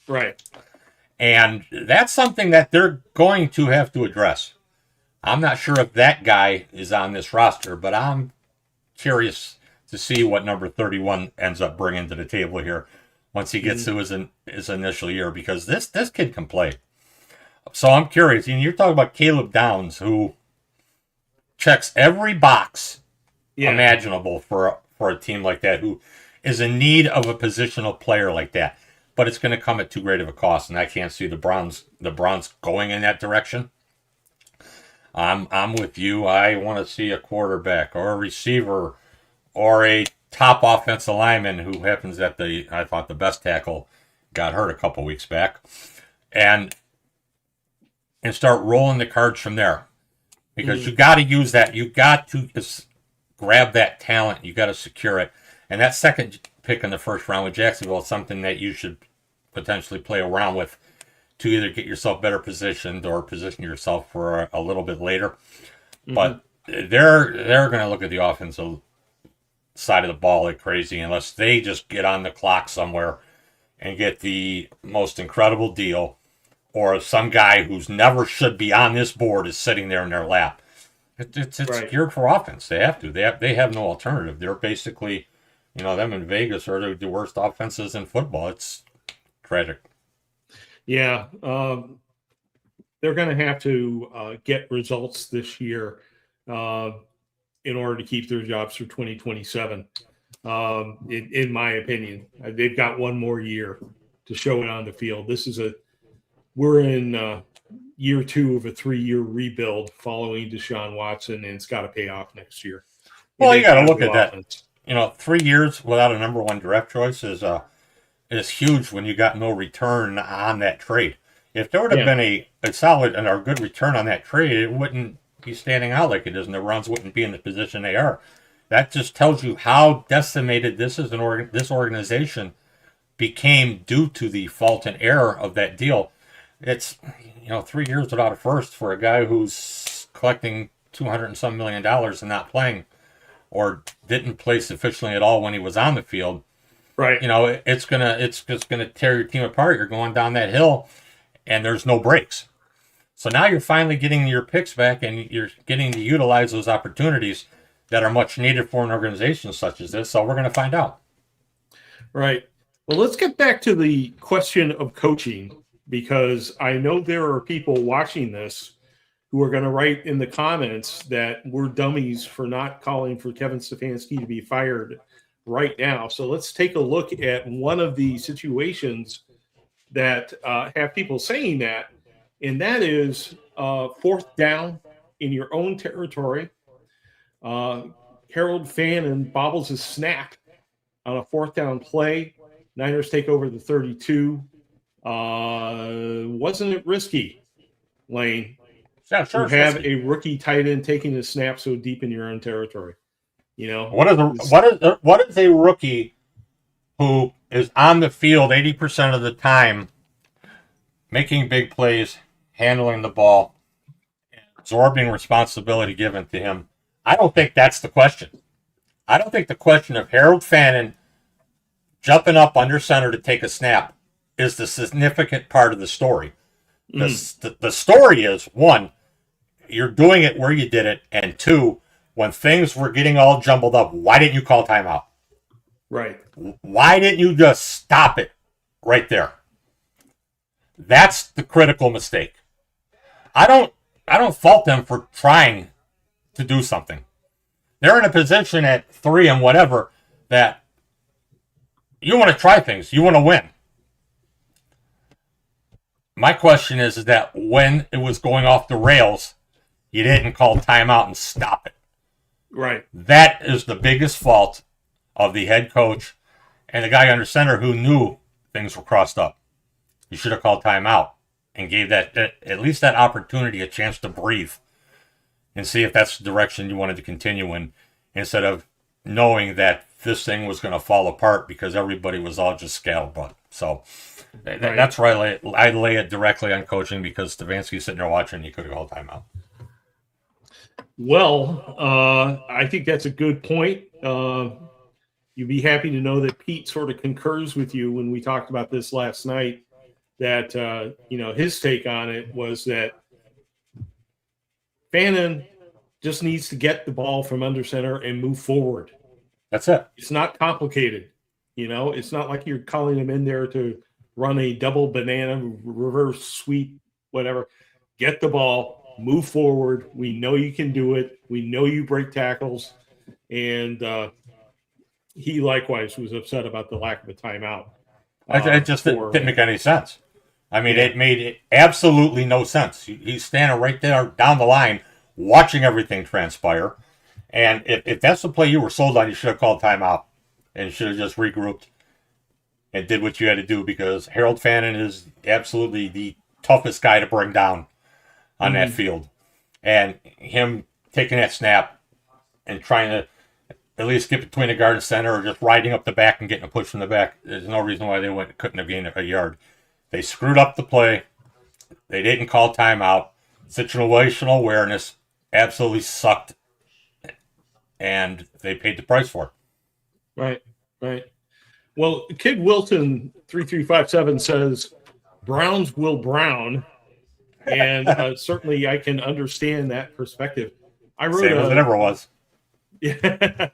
Right. And that's something that they're going to have to address. I'm not sure if that guy is on this roster, but I'm curious to see what number 31 ends up bringing to the table here once he gets to his initial year, because this kid can play. So I'm curious. You're talking about Caleb Downs, who checks every box imaginable for a team like that, who is in need of a positional player like that. But it's going to come at too great of a cost, and I can't see the Browns going in that direction. I'm with you. I want to see a quarterback or a receiver or a top offensive lineman who happens that I thought the best tackle got hurt a couple weeks back, and start rolling the cards from there. Because you got to use that. You got to grab that talent. You got to secure it. And that second pick in the first round with Jacksonville is something that you should potentially play around with to either get yourself better positioned or position yourself for a little bit later. But they're going to look at the offensive side of the ball like crazy unless they just get on the clock somewhere and get the most incredible deal, or some guy who's never should be on this board is sitting there in their lap. It's right. Geared for offense. They have to. They have no alternative. They're basically, them in Vegas are the worst offenses in football. It's tragic. Yeah. They're going to have to get results this year in order to keep their jobs for 2027. In my opinion, they've got one more year to show it on the field. We're in year 2 of a 3-year rebuild following Deshaun Watson, and it's got to pay off next year. Well, you got to look at that. 3 years without a number 1 draft choice is huge when you got no return on that trade. If there would have been a solid and a good return on that trade, it wouldn't be standing out like it is, and the Browns wouldn't be in the position they are. That just tells you how decimated this organization became due to the fault and error of that deal. It's 3 years without a first for a guy who's collecting $200 and some million and not playing, or didn't play sufficiently at all when he was on the field. Right. It's just gonna tear your team apart. You're going down that hill, and there's no breaks. So now you're finally getting your picks back, and you're getting to utilize those opportunities that are much needed for an organization such as this. So we're going to find out. Right. Well, let's get back to the question of coaching, because I know there are people watching this who are going to write in the comments that we're dummies for not calling for Kevin Stefanski to be fired right now. So let's take a look at one of the situations that have people saying that, and that is 4th down in your own territory. Harold Fannin bobbles his snap on a 4th down play. Niners take over the 32. Wasn't it risky, Lane, to have a rookie tight end taking a snap so deep in your own territory? What is a rookie who is on the field 80% of the time, making big plays, handling the ball, absorbing responsibility given to him? I don't think that's the question. I don't think the question of Harold Fannin jumping up under center to take a snap is the significant part of the story. The story is, 1, you're doing it where you did it, and 2, when things were getting all jumbled up, why didn't you call timeout? Right. Why didn't you just stop it right there? That's the critical mistake. I don't fault them for trying to do something. They're in a position at 3 and whatever that you want to try things. You want to win. My question is that when it was going off the rails, you didn't call timeout and stop it. Right. That is the biggest fault of the head coach and the guy under center who knew things were crossed up. You should have called timeout and gave that at least that opportunity a chance to breathe and see if that's the direction you wanted to continue in, instead of knowing that this thing was going to fall apart because everybody was all just scatterbutt. So that's where I lay it directly on coaching, because Stefanski's sitting there watching. You could have called timeout. Well, I think that's a good point. You'd be happy to know that Pete sort of concurs with you when we talked about this last night, that, his take on it was that Fannin just needs to get the ball from under center and move forward. That's it. It's not complicated. It's not like you're calling him in there to run a double banana, reverse sweep, whatever. Get the ball, move forward. We know you can do it. We know you break tackles. And he likewise was upset about the lack of a timeout. It just didn't make any sense. I mean, it made absolutely no sense. He's standing right there down the line watching everything transpire. And if that's the play you were sold on, you should have called timeout and should have just regrouped and did what you had to do, because Harold Fannin is absolutely the toughest guy to bring down on that field. And him taking that snap and trying to at least get between the guard and center, or just riding up the back and getting a push from the back, there's no reason why they couldn't have gained a yard. They screwed up the play. They didn't call timeout. Situational awareness absolutely sucked, and they paid the price for it. Right. Well, Kid Wilton 3357 says Browns will Brown, and certainly I can understand that perspective. I wrote Same as it ever was. Yeah,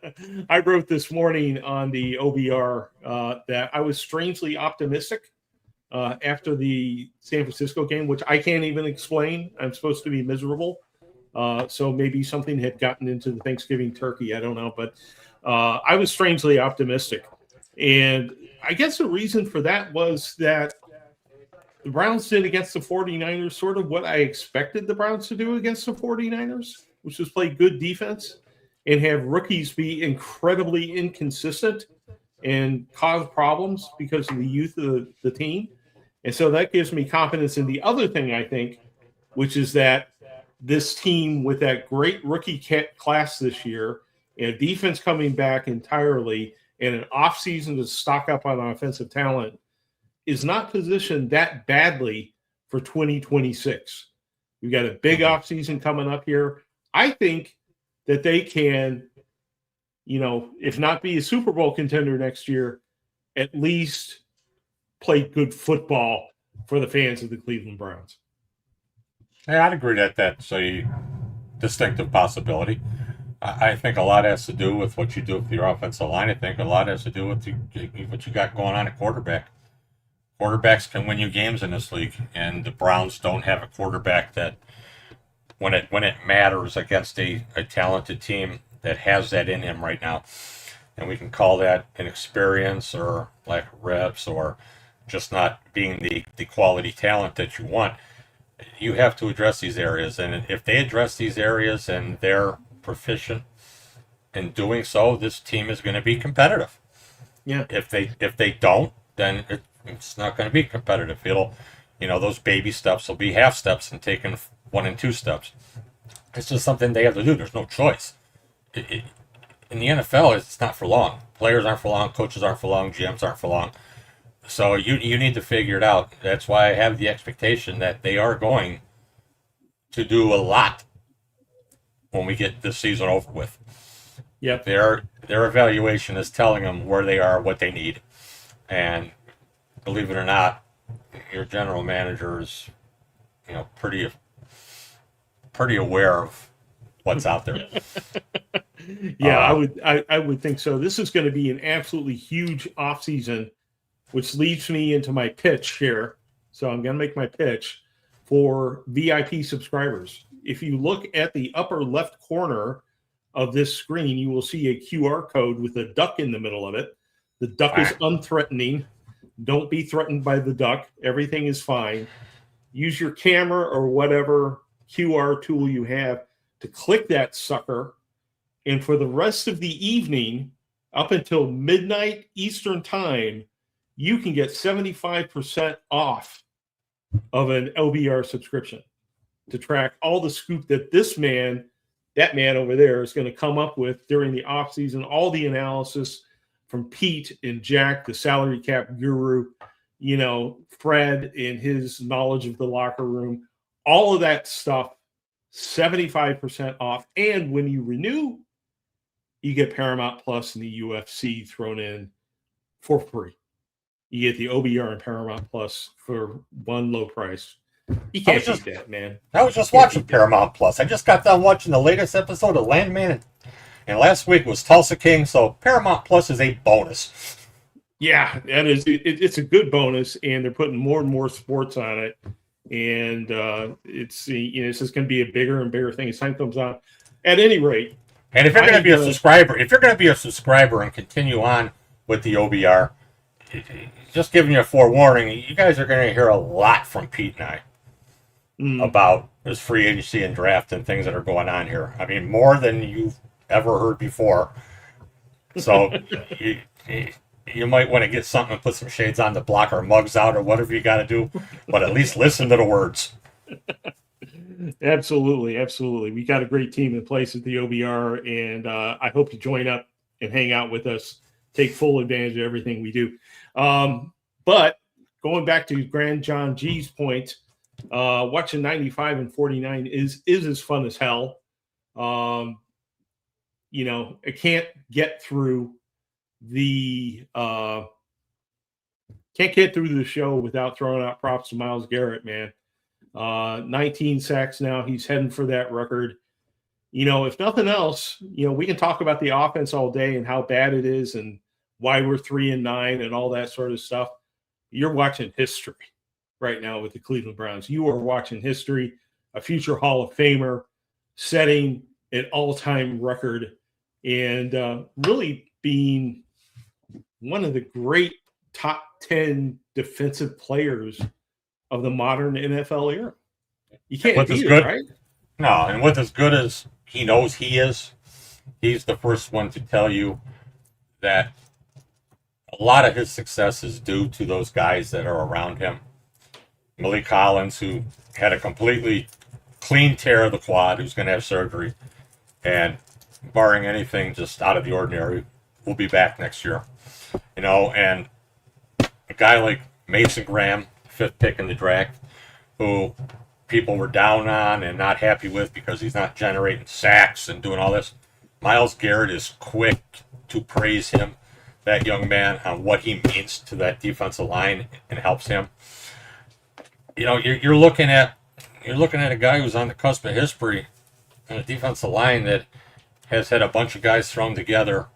I wrote this morning on the OBR that I was strangely optimistic after the San Francisco game, which I can't even explain. I'm supposed to be miserable. So maybe something had gotten into the Thanksgiving turkey. I don't know. But I was strangely optimistic. And I guess the reason for that was that the Browns did against the 49ers sort of what I expected the Browns to do against the 49ers, which was play good defense and have rookies be incredibly inconsistent and cause problems because of the youth of the team. And so that gives me confidence in the other thing, I think, which is that this team with that great rookie class this year and a defense coming back entirely and an offseason to stock up on offensive talent is not positioned that badly for 2026. We've got a big offseason coming up here. I think that they can, if not be a Super Bowl contender next year, at least play good football for the fans of the Cleveland Browns. Yeah, I'd agree that that's a distinctive possibility. I think a lot has to do with what you do with your offensive line. I think a lot has to do with what you got going on at quarterback. Quarterbacks can win you games in this league, and the Browns don't have a quarterback that, when it matters against a talented team, that has that in him right now. And we can call that inexperience or lack of reps or just not being the quality talent that you want. You have to address these areas, and if they address these areas and they're proficient in doing so, this team is going to be competitive. Yeah. If they don't, then it's not going to be competitive. It'll, those baby steps will be half steps and taking 1 and 2 steps. It's just something they have to do. There's no choice. In the NFL, it's not for long. Players aren't for long. Coaches aren't for long. GMs aren't for long. So you need to figure it out. That's why I have the expectation that they are going to do a lot when we get this season over with. Yep. Their evaluation is telling them where they are, what they need. And believe it or not, your general manager is, pretty aware of what's out there. Yeah, I would think so. This is going to be an absolutely huge offseason, which leads me into my pitch here. So I'm going to make my pitch for VIP subscribers. If you look at the upper left corner of this screen, you will see a QR code with a duck in the middle of it. The duck is unthreatening. Don't be threatened by the duck. Everything is fine. use your camera or whatever QR tool you have to click that sucker. And for the rest of the evening, up until midnight Eastern time, you can get 75% off of an LBR subscription to track all the scoop that that man over there is going to come up with during the off season, all the analysis from Pete and Jack, the salary cap guru, Fred and his knowledge of the locker room, all of that stuff, 75% off. And when you renew, you get Paramount Plus and the UFC thrown in for free. You get the OBR and Paramount Plus for one low price. You can't beat that, man. I was just watching Paramount Plus. I just got done watching the latest episode of Landman, and last week was Tulsa King, so Paramount Plus is a bonus. Yeah, that is. It's a good bonus, and they're putting more and more sports on it, and it's just going to be a bigger and bigger thing as time comes on. At any rate, and if you're going to be a subscriber, and continue on with the OBR, just giving you a forewarning, you guys are going to hear a lot from Pete and I about this free agency and draft and things that are going on here. I mean, more than you've ever heard before. So you might want to get something and put some shades on to block our mugs out or whatever you got to do, but at least listen to the words. Absolutely. We got a great team in place at the OBR, and I hope you join up and hang out with us, take full advantage of everything we do. But going back to Grand John G's point, watching 95 and 49 is as fun as hell. I can't get through the show without throwing out props to Myles Garrett, man. 19 sacks now. He's heading for that record. If nothing else, we can talk about the offense all day and how bad it is and why we're 3-9 and all that sort of stuff. You're watching history right now with the Cleveland Browns. You are watching history, a future Hall of Famer setting an all-time record and really being one of the great top 10 defensive players of the modern NFL era. You can't beat it, right? No, and with as good as he knows he is, he's the first one to tell you that a lot of his success is due to those guys that are around him. Malik Collins, who had a completely clean tear of the quad, who's going to have surgery, and barring anything just out of the ordinary, will be back next year. And a guy like Mason Graham, 5th pick in the draft, who people were down on and not happy with because he's not generating sacks and doing all this. Myles Garrett is quick to praise him, that young man, on what he means to that defensive line and helps him. You're looking at a guy who's on the cusp of history and a defensive line that has had a bunch of guys thrown together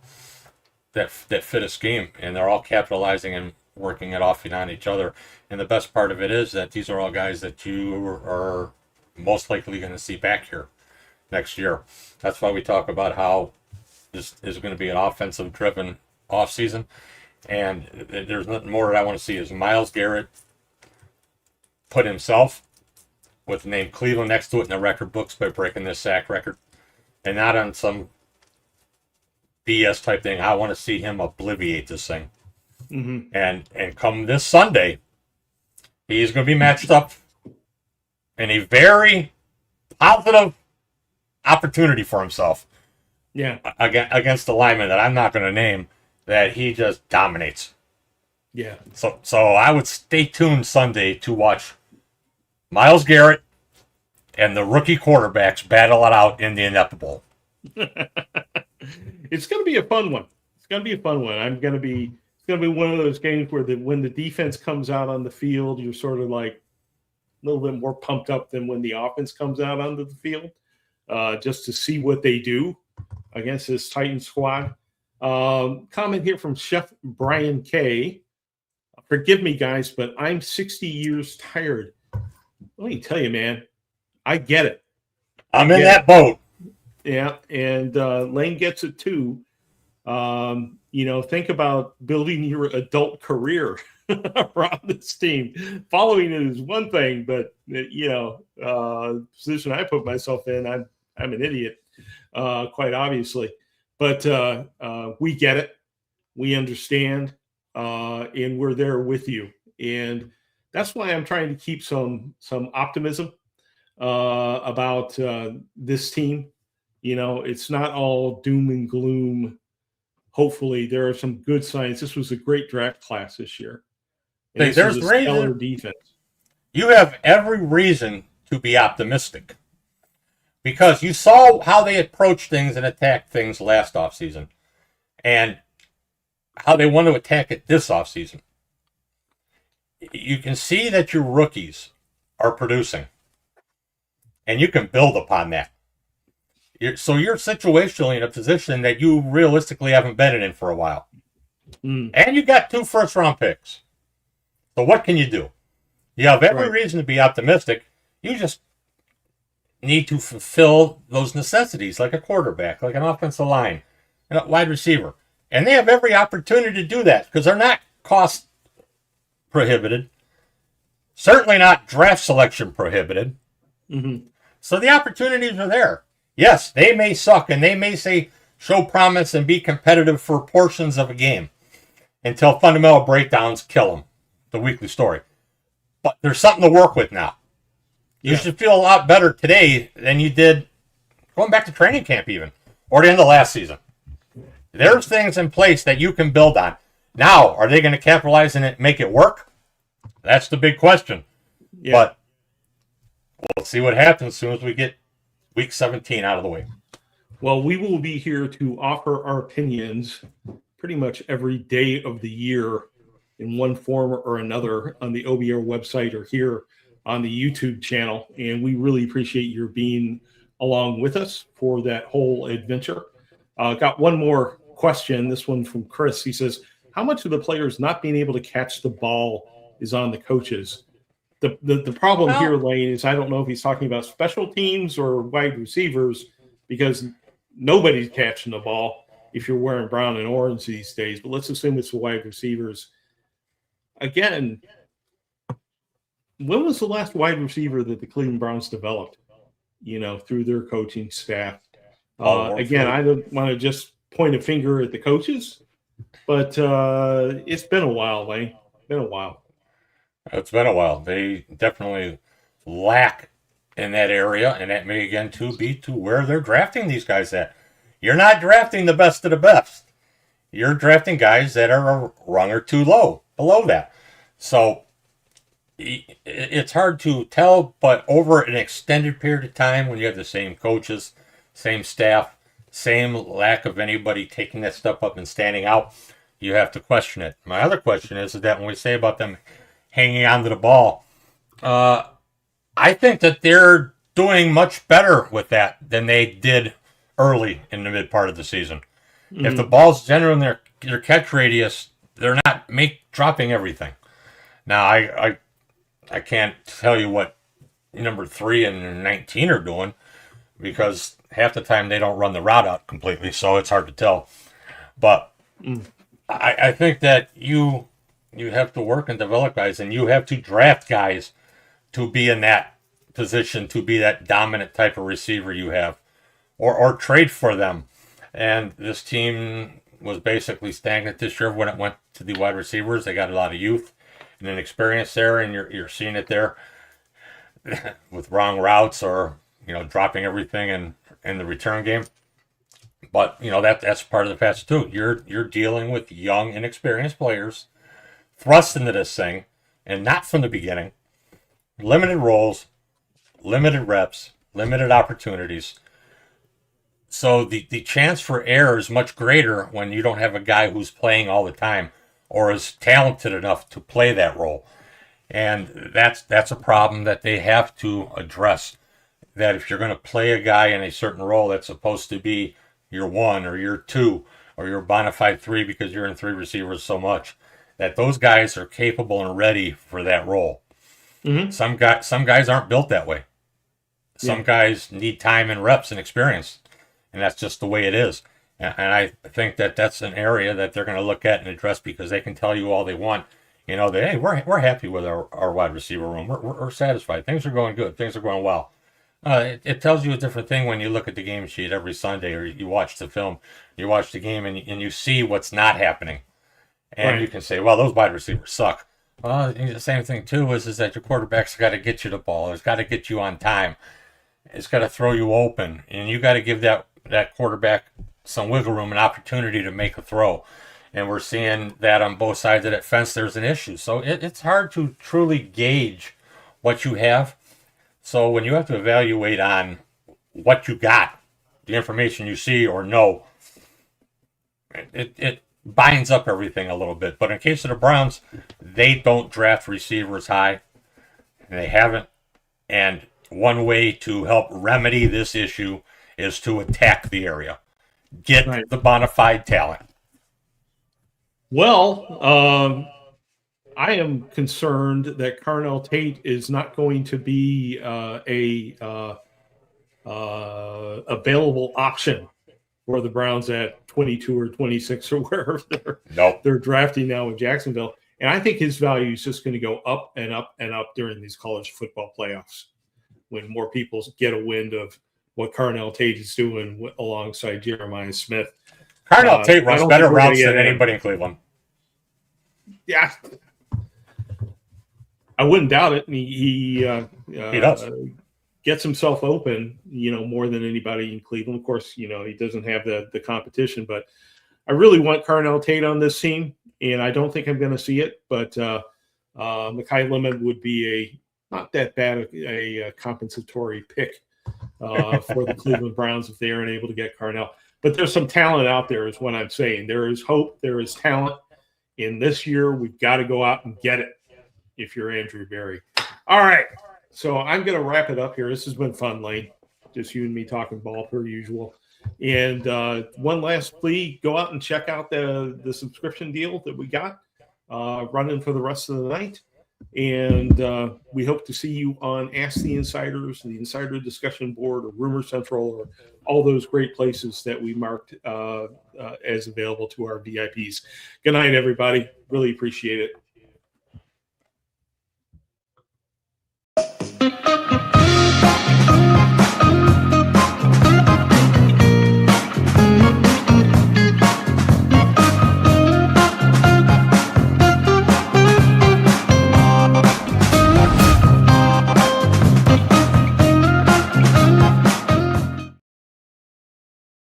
that fit a scheme, and they're all capitalizing and working it off and on each other. And the best part of it is that these are all guys that you are most likely going to see back here next year. That's why we talk about how this is going to be an offensive-driven offseason. And there's nothing more that I want to see is Myles Garrett put himself with the name Cleveland next to it in the record books by breaking this sack record. And not on some BS type thing. I want to see him obliviate this thing. Mm-hmm. And come this Sunday, he's going to be matched up in a very positive opportunity for himself. Yeah, against the lineman that I'm not going to name, that he just dominates. Yeah. So I would stay tuned Sunday to watch Myles Garrett and the rookie quarterbacks battle it out in the inevitable. It's going to be a fun one. It's going to be a fun one. It's going to be one of those games where when the defense comes out on the field, you're sort of like a little bit more pumped up than when the offense comes out onto the field, just to see what they do against this Titan squad. Comment here from Chef Brian K. Forgive me, guys, but I'm 60 years tired. Let me tell you, man, I get it. I'm in that boat. Yeah, and Lane gets it too. Think about building your adult career around this team. Following it is one thing, but the position I put myself in, I'm an idiot, quite obviously. But we get it, we understand, and we're there with you. And that's why I'm trying to keep some optimism about this team. It's not all doom and gloom. Hopefully, there are some good signs. This was a great draft class this year. And There's this is a stellar defense. You have every reason to be optimistic because you saw how they approached things and attacked things last offseason and how they want to attack it this offseason. You can see that your rookies are producing, and you can build upon that. So you're situationally in a position that you realistically haven't been in for a while. And you got 2 first-round picks. So what can you do? You have every reason to be optimistic. You just need to fulfill those necessities, like a quarterback, like an offensive line, and a wide receiver. And they have every opportunity to do that because they're not cost prohibited. Certainly not draft selection prohibited. Mm-hmm. So the opportunities are there. Yes, they may suck and they may show promise and be competitive for portions of a game until fundamental breakdowns kill them. The weekly story. But there's something to work with now. You should feel a lot better today than you did going back to training camp even, or the end of last season. There's things in place that you can build on. Now, are they going to capitalize on it and make it work? That's the big question. Yeah. But we'll see what happens as soon as we get week 17 out of the way. Well, we will be here to offer our opinions pretty much every day of the year in one form or another on the OBR website or here on the YouTube channel. And we really appreciate your being along with us for that whole adventure. Got one more question. This one from Chris. He says, how much of the players not being able to catch the ball is on the coaches? The problem here, Lane, is I don't know if he's talking about special teams or wide receivers because nobody's catching the ball if you're wearing brown and orange these days. But let's assume it's the wide receivers. Again, when was the last wide receiver that the Cleveland Browns developed, through their coaching staff? Again, I don't want to just point a finger at the coaches, but it's been a while, Lane. Been a while. It's been a while. They definitely lack in that area, and that may again too be to where they're drafting these guys at. You're not drafting the best of the best. You're drafting guys that are a rung or two below that. So it's hard to tell, but over an extended period of time when you have the same coaches, same staff, same lack of anybody taking that step up and standing out, you have to question it. My other question is that when we say about them hanging on to the ball, I think that they're doing much better with that than they did early in the mid part of the season. Mm-hmm. If the ball's generally in their catch radius, they're not dropping everything. Now, I can't tell you what number 3 and 19 are doing because half the time they don't run the route out completely, so it's hard to tell. But I think that you have to work and develop guys, and you have to draft guys to be in that position, to be that dominant type of receiver you have, or trade for them. And this team was basically stagnant this year when it went to the wide receivers. They got a lot of youth and an experience there, and you're seeing it there with wrong routes or dropping everything in the return game. But that's part of the patch too. You're dealing with young, inexperienced players thrust into this thing, and not from the beginning. Limited roles, limited reps, limited opportunities. So the chance for error is much greater when you don't have a guy who's playing all the time or is talented enough to play that role. And that's a problem that they have to address. That if you're going to play a guy in a certain role that's supposed to be your 1 or your 2 or your bona fide 3 because you're in 3 receivers so much, that those guys are capable and ready for that role. Mm-hmm. Some guys aren't built that way. Some guys need time and reps and experience, and that's just the way it is. And I think that that's an area that they're going to look at and address because they can tell you all they want. You know, that, hey, we're happy with our wide receiver room. We're satisfied. Things are going good. Things are going well. It tells you a different thing when you look at the game sheet every Sunday, or you watch the film, you watch the game, and you see what's not happening. And you Right. can say, well, those wide receivers suck. Well, the same thing, too, is that your quarterback's got to get you the ball. It's got to get you on time. It's got to throw you open. And you got to give that quarterback some wiggle room, an opportunity to make a throw. And we're seeing that on both sides of that fence, there's an issue. So it's hard to truly gauge what you have. So when you have to evaluate on what you got, the information you see or know, it binds up everything a little bit. But in case of the Browns, they don't draft receivers high. They haven't. And one way to help remedy this issue is to attack the area. Get Right. the bona fide talent. Well, I am concerned that Carnell Tate is not going to be available option for the Browns at 22 or 26 or wherever Nope. they're drafting now in Jacksonville. And I think his value is just going to go up and up and up during these college football playoffs when more people get a wind of what Carnell Tate is doing alongside Jeremiah Smith. Carnell Tate runs better routes than him. anybody in Cleveland. Yeah, I wouldn't doubt it. And he does. Gets himself open, more than anybody in Cleveland. Of course, he doesn't have the competition, but I really want Carnell Tate on this team, and I don't think I'm going to see it. But Mekhi Lemon would be not that bad a compensatory pick for the Cleveland Browns if they aren't able to get Carnell. But there's some talent out there, is what I'm saying. There is hope. There is talent. In this year, we've got to go out and get it if you're Andrew Berry. All right. So I'm going to wrap it up here. This has been fun, Lane. Just you and me talking ball per usual. And one last plea, go out and check out the subscription deal that we got running for the rest of the night. And we hope to see you on Ask the Insiders, the Insider Discussion Board, or Rumor Central, or all those great places that we marked as available to our VIPs. Good night, everybody. Really appreciate it.